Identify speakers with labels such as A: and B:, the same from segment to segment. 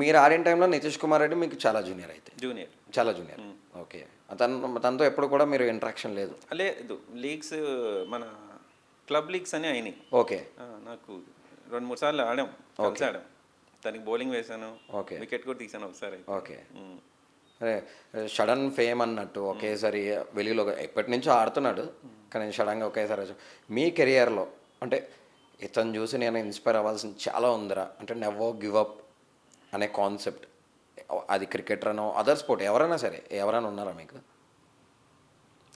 A: మీరు ఆడిన టైంలో నితీష్ కుమార్ రెడ్డి మీకు చాలా జూనియర్ అయితే.
B: జూనియర్.
A: చాలా జూనియర్. ఓకే. తనతో ఎప్పుడు కూడా మీరు ఇంటరాక్షన్ లేదు.
B: లేదు. లీగ్స్ మన క్లబ్ లీగ్స్ అని అయినాయి.
A: ఓకే.
B: నాకు 2, 3 సార్లు ఆడాం. కలిసి
A: ఓకే.
B: ఆడాం. తనకి బౌలింగ్ వేశాను.
A: ఓకే.
B: వికెట్ కూడా తీసాను ఒకసారి.
A: ఓకే. అదే సడన్ ఫేమ్ అన్నట్టు ఒకేసారి వెలుగులో ఎప్పటి నుంచో ఆడుతున్నాడు, కానీ సడన్గా ఒకేసారి మీ కెరియర్లో అంటే ఇతను చూసి నేను ఇన్స్పైర్ అవ్వాల్సింది చాలా ఉందిరా అంటే నెవర్ గివ్ అప్ అనే కాన్సెప్ట్, అది క్రికెటర్ అనో అదర్ స్పోర్ట్ ఎవరైనా సరే ఎవరైనా ఉన్నారా మీకు?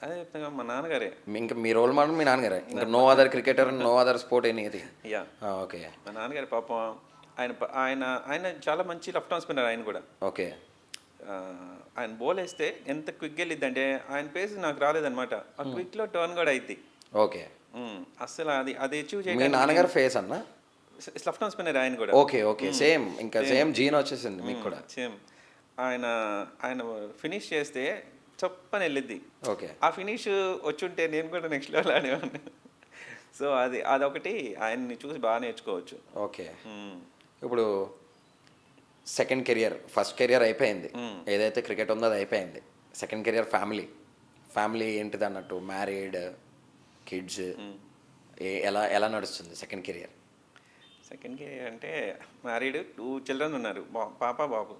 B: అదే చెప్తాను మా నాన్నగారే.
A: ఇంకా మీ రోల్ మోడల్ మీ నాన్నగారే, ఇంకా no other cricketer no other sport anything?
B: Yeah.
A: Okay.
B: మా నాన్నగారి పాపం ఆయన ఆయన ఆయన చాలా మంచి లెఫ్ట్ ఆర్మ్ స్పిన్నర్ ఆయన కూడా.
A: ఓకే.
B: ఆయన బౌల్ వేస్తే ఎంత క్విక్ వెళ్ళిద్ది అంటే ఆయన పేస్ నాకు రాలేదనమాట. ఆ క్విక్లో టర్న్ కూడా అయింది.
A: ఓకే.
B: అసలు అది అచీవ్
A: మీ
B: చేయడానికి
A: నాన్నగారు ఫేస్ అన్న?
B: లెఫ్ట్ ఆర్మ్ స్పిన్నర్ ఆయన కూడా.
A: ఓకే. ఓకే. సేమ్ ఇంకా సేమ్ జీన్ వచ్చేసింది మీకు కూడా.
B: సేమ్. ఆయన ఆయన ఫినిష్ చేస్తే చప్పని వెళ్ళిద్ది.
A: ఓకే.
B: ఆ ఫినిష్ వచ్చుంటే నేను కూడా నెక్స్ట్ లెవెల్ ఆడేవాడిని. సో అదొకటి ఆయన్ని చూసి బాగా నేర్చుకోవచ్చు.
A: ఓకే. ఇప్పుడు సెకండ్ కెరియర్, ఫస్ట్ కెరియర్ అయిపోయింది, ఏదైతే క్రికెట్ ఉందో అది అయిపోయింది. సెకండ్ కెరియర్ ఫ్యామిలీ ఏంటిది అన్నట్టు, మ్యారీడ్, కిడ్స్, ఎలా ఎలా నడుస్తుంది సెకండ్ కెరియర్?
B: సెకండ్ కెరియర్ అంటే మ్యారీడ్, 2 చిల్డ్రన్ ఉన్నారు, పాప బాబు,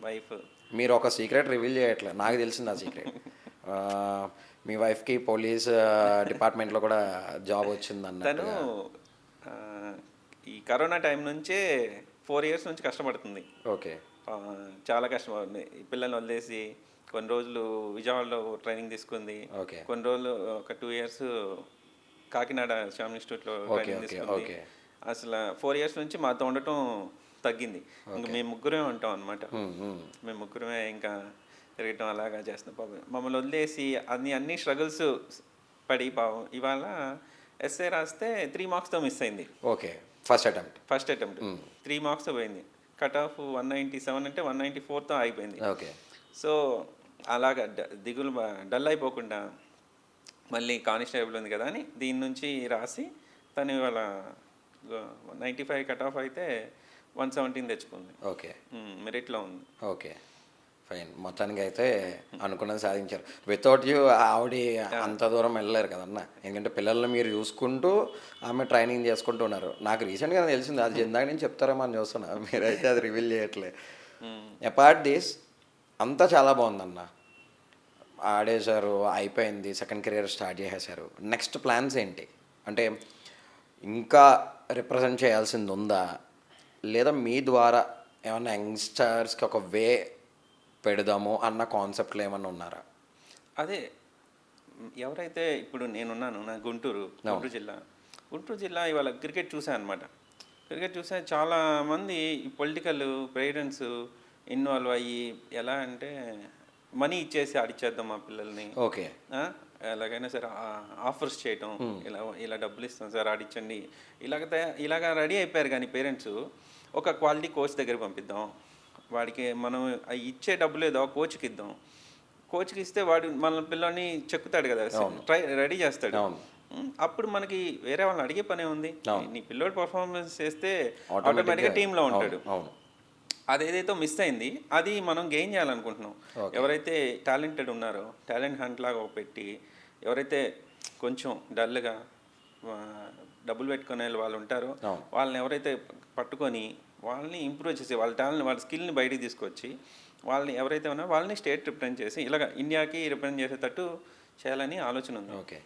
B: వైఫ్.
A: మీరు ఒక సీక్రెట్ రివీల్ చేయట్లేదు, నాకు తెలిసింది ఆ సీక్రెట్. మీ వైఫ్కి పోలీస్ డిపార్ట్మెంట్లో కూడా జాబ్ వచ్చిందన్న.
B: తను ఈ కరోనా టైం నుంచే 4 years నుంచి కష్టపడుతుంది.
A: ఓకే.
B: చాలా కష్టపడుతుంది. ఈ పిల్లల్ని వదిలేసి కొన్ని రోజులు విజయవాడలో ట్రైనింగ్ తీసుకుంది.
A: ఓకే.
B: కొన్ని రోజులు ఒక 2 years కాకినాడ శ్యామ్ ఇన్స్టిట్యూట్లో ట్రైనింగ్ తీసుకుంది. అసలు 4 years నుంచి మాతో ఉండటం తగ్గింది. ఇంకా మేము ముగ్గురే ఉంటాం అనమాట. మేము ముగ్గురమే ఇంకా తిరగటం అలాగా చేస్తున్నాం. పాపం మమ్మల్ని వదిలేసి అన్ని స్ట్రగుల్స్ పడి పాపం ఇవాళ ఎస్ఏ రాస్తే 3 marksతో మిస్ అయింది.
A: ఓకే. ఫస్ట్ అటెంప్ట్
B: 3 marksతో పోయింది. కట్ ఆఫ్ 197 అంటే 194తో ఆగిపోయింది.
A: ఓకే.
B: సో అలాగా దిగులు డల్ అయిపోకుండా మళ్ళీ కానిస్టేబుల్ ఉంది కదా అని దీని నుంచి రాసి తను ఇవాళ 95 కట్ ఆఫ్ అయితే 117 తెచ్చుకుంది.
A: ఓకే.
B: మెరిట్లో ఉంది.
A: ఓకే. ఫైన్. మొత్తానికి అయితే అనుకున్నది సాధించారు. వితౌట్ యూ ఆవిడ అంత దూరం వెళ్ళలేరు కదన్న, ఎందుకంటే పిల్లల్ని మీరు చూసుకుంటూ ఆమె ట్రైనింగ్ చేసుకుంటూ ఉన్నారు. నాకు రీసెంట్గా తెలిసింది, అది ఇందాక నేను చెప్తారేమో అని చూస్తున్నా, మీరైతే అది రివీల్ చేయట్లే. అపార్ట్ దిస్ అంతా చాలా బాగుందన్న, ఆడేశారు, అయిపోయింది, సెకండ్ కెరియర్ స్టార్ట్ చేసేసారు. నెక్స్ట్ ప్లాన్స్ ఏంటి? అంటే ఇంకా రిప్రజెంట్ చేయాల్సింది ఉందా, లేదా మీ ద్వారా ఏమన్నా యంగ్స్టర్స్కి ఒక వే పెడదాము అన్న కాన్సెప్ట్లు ఏమన్నా ఉన్నారా?
B: అదే ఎవరైతే ఇప్పుడు నేనున్నాను, నా గుంటూరు జిల్లా ఇవాళ క్రికెట్ చూసాను అనమాట. క్రికెట్ చూసా చాలామంది పొలిటికల్ పేరెంట్స్ ఇన్వాల్వ్ అయ్యి ఎలా అంటే మనీ ఇచ్చేసి ఆడిచ్చేద్దాం మా పిల్లల్ని,
A: ఓకే,
B: ఎలాగైనా సరే ఆఫర్స్ చేయటం, ఇలా డబ్బులు ఇస్తాం సార్ ఆడిచ్చండి, ఇలాగ రెడీ అయిపోయారు. కానీ పేరెంట్స్ ఒక క్వాలిటీ కోచ్ దగ్గర పంపిద్దాం, వాడికి మనం ఇచ్చే డబ్బులు ఏదో కోచ్కి ఇద్దాం, కోచ్కి ఇస్తే వాడు మన పిల్లని చెక్కుతాడు కదా, రెడీ చేస్తాడు. అప్పుడు మనకి వేరే వాళ్ళని అడిగే పనే ఉంది. నీ పిల్లోడు పర్ఫార్మెన్స్ చేస్తే ఆటోమేటిక్గా టీంలో ఉంటాడు. అదేదైతే మిస్ అయింది అది మనం గెయిన్ చేయాలనుకుంటున్నాం. ఎవరైతే టాలెంటెడ్ ఉన్నారో టాలెంట్ హంట్ లాగా పెట్టి, ఎవరైతే కొంచెం డల్గా డబ్బులు పెట్టుకునే వాళ్ళు ఉంటారో వాళ్ళని ఎవరైతే పట్టుకొని వాళ్ళని ఇంప్రూవ్ చేసి వాళ్ళ టాలెంట్ వాళ్ళ స్కిల్ని బయటికి తీసుకొచ్చి వాళ్ళని ఎవరైతే ఉన్నారో వాళ్ళని స్టేట్ రిప్రజెంట్ చేసి ఇలాగ ఇండియాకి రిప్రజెంట్ చేసేటట్టు చేయాలని ఆలోచన ఉంది.
A: ఓకే.